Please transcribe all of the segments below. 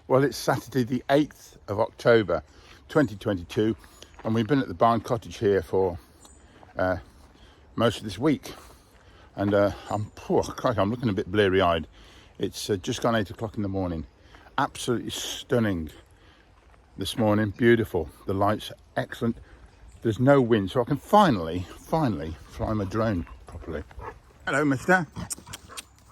Well, it's Saturday the 8th of October 2022 and we've been at the Barn Cottage here for most of this week, and I'm looking a bit bleary-eyed. It's just gone 8 o'clock in the morning. Absolutely stunning this morning, beautiful. The lights are excellent. There's no wind, so I can finally fly my drone properly. Hello, mister.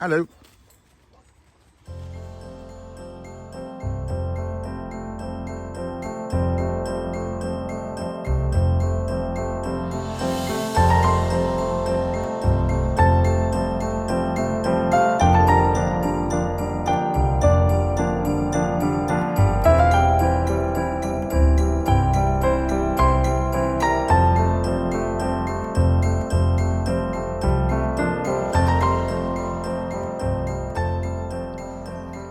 Hello.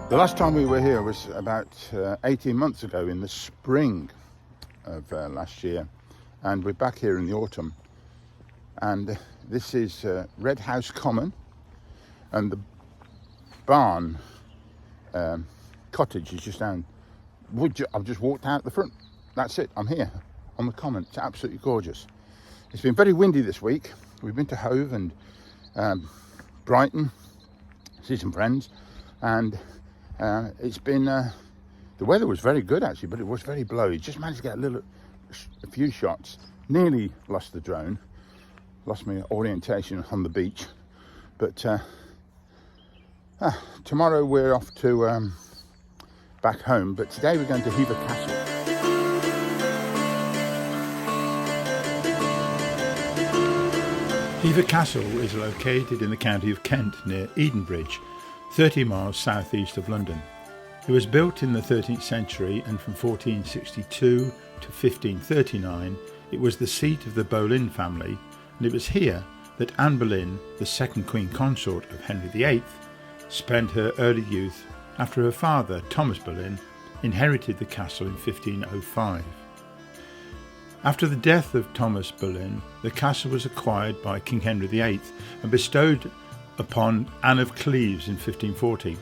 The last time we were here was about 18 months ago in the spring of last year, and we're back here in the autumn. And this is Red House Common, and the barn cottage is just down. I've just walked out the front. That's it. I'm here on the common. It's absolutely gorgeous. It's been very windy this week. We've been to Hove and Brighton, see some friends, and it's been the weather was very good actually, but it was very blowy. Just managed to get a few shots. Nearly lost the drone, lost my orientation on the beach. But tomorrow we're off to back home, but today we're going to Hever Castle. Hever Castle is located in the county of Kent near Edenbridge, 30 miles southeast of London. It was built in the 13th century, and from 1462 to 1539 it was the seat of the Boleyn family, and it was here that Anne Boleyn, the second Queen Consort of Henry VIII, spent her early youth after her father, Thomas Boleyn, inherited the castle in 1505. After the death of Thomas Boleyn, the castle was acquired by King Henry VIII and bestowed upon Anne of Cleves in 1540.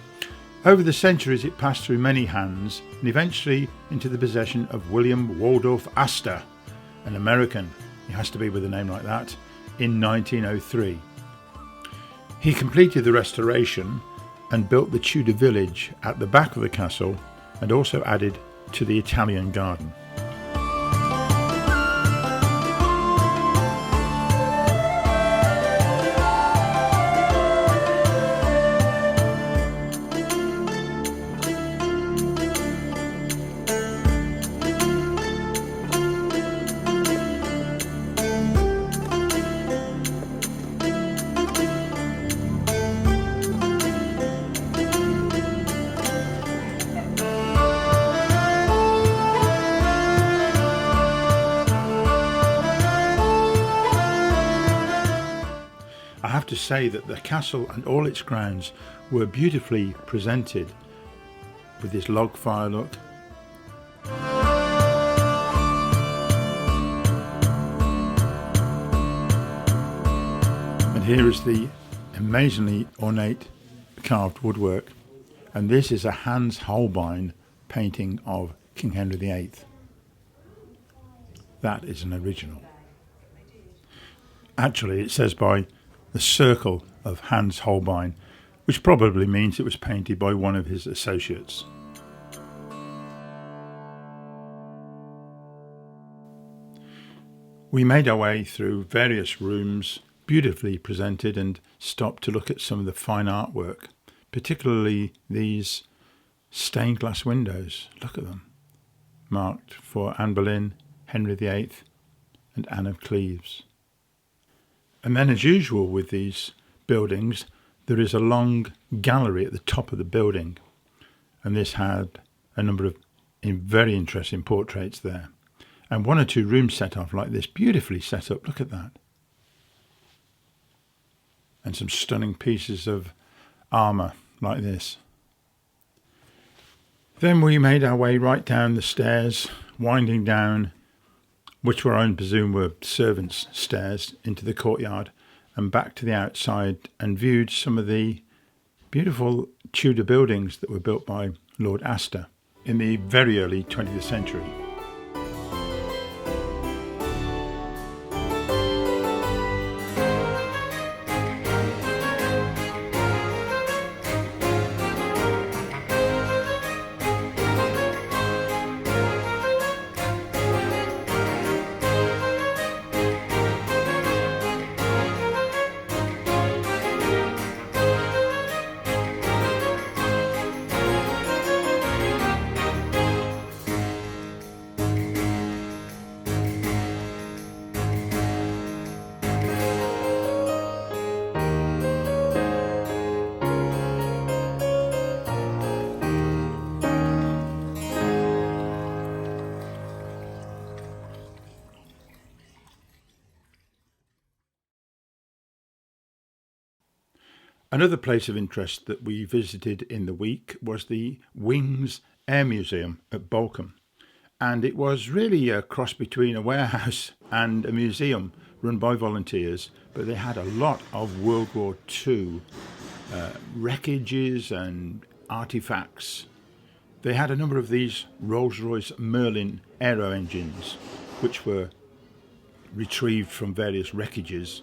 Over the centuries it passed through many hands and eventually into the possession of William Waldorf Astor, an American, he has to be with a name like that, in 1903. He completed the restoration and built the Tudor village at the back of the castle and also added to the Italian garden. I have to say that the castle and all its grounds were beautifully presented with this log fire look. And here is the amazingly ornate carved woodwork, and this is a Hans Holbein painting of King Henry VIII. That is an original. Actually, it says by the circle of Hans Holbein, which probably means it was painted by one of his associates. We made our way through various rooms, beautifully presented, and stopped to look at some of the fine artwork, particularly these stained glass windows. Look at them, marked for Anne Boleyn, Henry VIII and Anne of Cleves. And then, as usual with these buildings, there is a long gallery at the top of the building, and this had a number of very interesting portraits there, and one or two rooms set off like this, beautifully set up. Look at that. And some stunning pieces of armour like this. Then we made our way right down the stairs, winding down, which were, I presume, were servants' stairs, into the courtyard and back to the outside, and viewed some of the beautiful Tudor buildings that were built by Lord Astor. in the very early 20th century. Another place of interest that we visited in the week was the Wings Air Museum at Bolcombe, and it was really a cross between a warehouse and a museum run by volunteers, but they had a lot of World War II wreckages and artifacts. They had a number of these Rolls-Royce Merlin Aero engines, which were retrieved from various wreckages,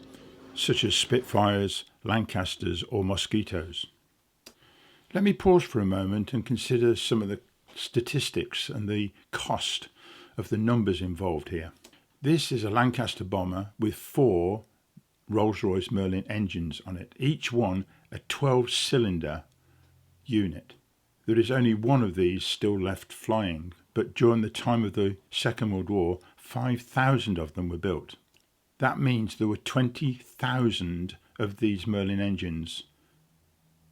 such as Spitfires, Lancasters or Mosquitoes. Let me pause for a moment and consider some of the statistics and the cost of the numbers involved here. This is a Lancaster bomber with 4 Rolls-Royce Merlin engines on it, each one a 12-cylinder unit. There is only one of these still left flying, but during the time of the Second World War, 5,000 of them were built. That means there were 20,000 of these Merlin engines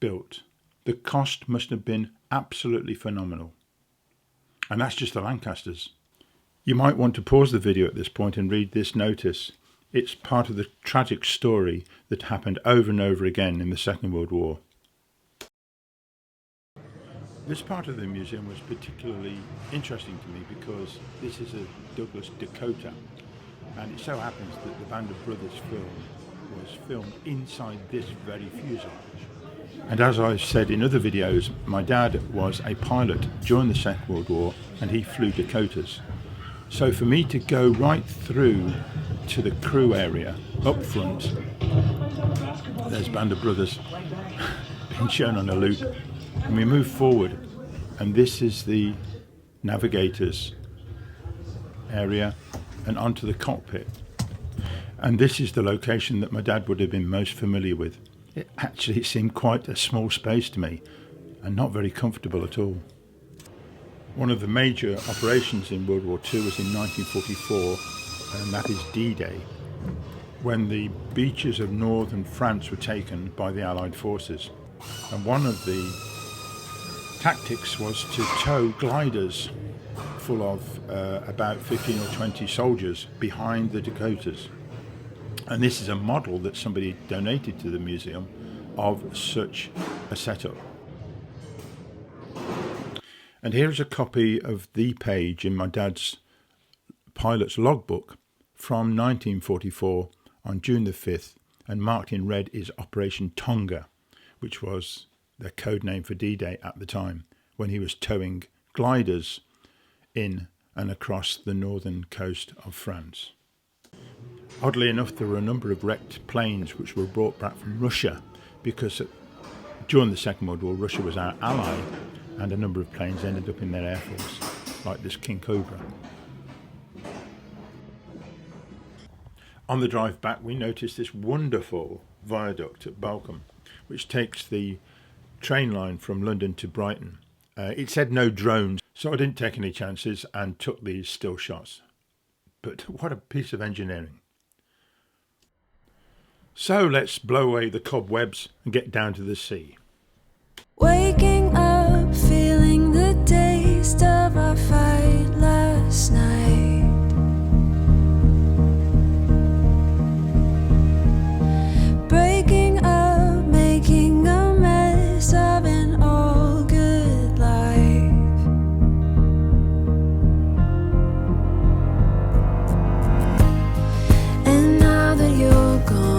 built. The cost must have been absolutely phenomenal. And that's just the Lancasters. You might want to pause the video at this point and read this notice. It's part of the tragic story that happened over and over again in the Second World War. This part of the museum was particularly interesting to me because this is a Douglas Dakota, and it so happens that the Band of Brothers film was filmed inside this very fuselage. And as I've said in other videos, my dad was a pilot during the Second World War and he flew Dakotas. So for me to go right through to the crew area up front, there's Band of Brothers being shown on a loop, and we move forward and this is the navigators area and onto the cockpit. And this is the location that my dad would have been most familiar with. It actually seemed quite a small space to me and not very comfortable at all. One of the major operations in World War II was in 1944, and that is D-Day, when the beaches of northern France were taken by the Allied forces. And one of the tactics was to tow gliders full of about 15 or 20 soldiers behind the Dakotas. And this is a model that somebody donated to the museum of such a setup. And here is a copy of the page in my dad's pilot's logbook from 1944 on June the 5th, and marked in red is Operation Tonga, which was the code name for D-Day at the time, when he was towing gliders in and across the northern coast of France. Oddly enough, there were a number of wrecked planes which were brought back from Russia because during the Second World War, Russia was our ally, and a number of planes ended up in their air force, like this King Cobra. On the drive back, we noticed this wonderful viaduct at Bolcombe, which takes the train line from London to Brighton. It said no drones, so I didn't take any chances and took these still shots. But what a piece of engineering. So let's blow away the cobwebs and get down to the sea. Waking up, feeling the taste of our fight last night. Breaking up, making a mess of an all good life. And now that you're gone,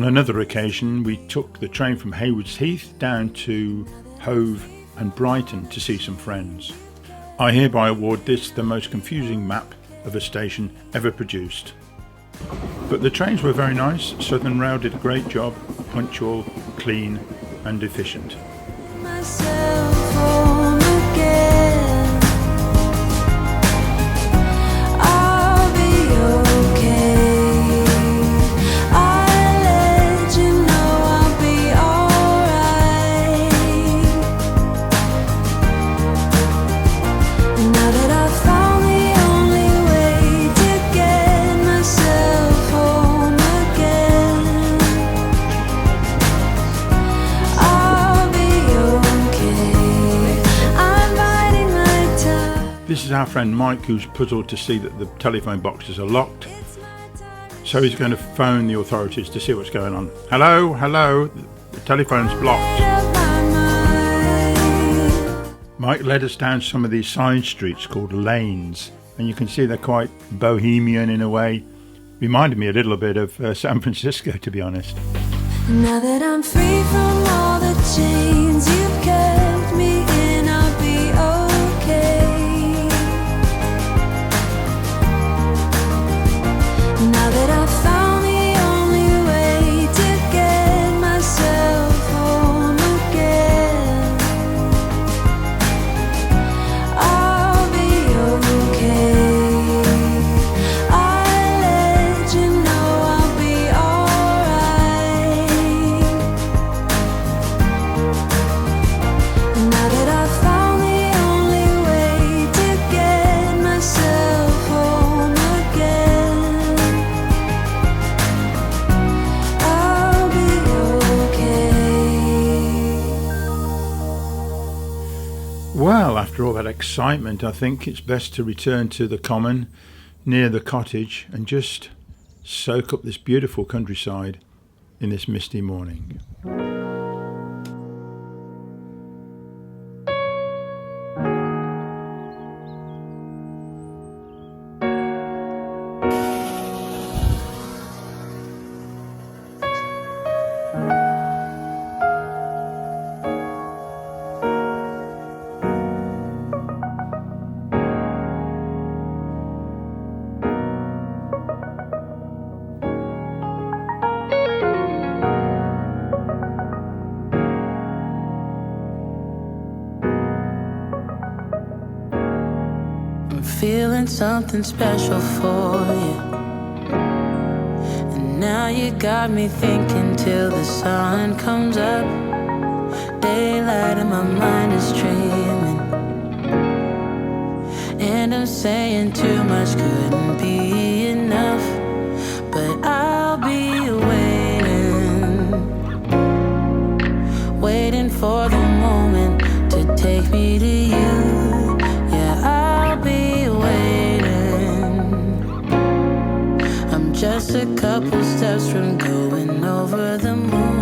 another occasion, we took the train from Haywards Heath down to Hove and Brighton to see some friends. I hereby award this the most confusing map of a station ever produced. But the trains were very nice. Southern Rail did a great job, punctual, clean and efficient. Myself home again. I'll be okay. I'll let you know I'll be alright. Now that I've found the only way to get myself home again, I'll be okay. I'm biding my time. This is our friend Mike, who's puzzled to see that the telephone boxes are locked. It's my time. So he's going to phone the authorities to see what's going on. Hello, hello, the telephone's blocked. Of my mind. Mike led us down some of these side streets called lanes, and you can see they're quite bohemian in a way. Reminded me a little bit of San Francisco, to be honest. Now that I'm free from all the chains you've kept me in, I'll be okay. Now that I've found the only way to get myself home again, I'll be okay. I'll let you know I'll be alright. Now that I've found the only way to get myself home again, I'll be okay. Well, after all that excitement, I think it's best to return to the common near the cottage and just soak up this beautiful countryside in this misty morning. I'm feeling something special for you. And now you got me thinking till the sun comes up. Daylight and my mind is dreaming. And I'm saying too much couldn't be enough. But I'll be waiting for the moment to take me to you. Yeah, I'll be waiting. I'm just a couple steps from going over the moon.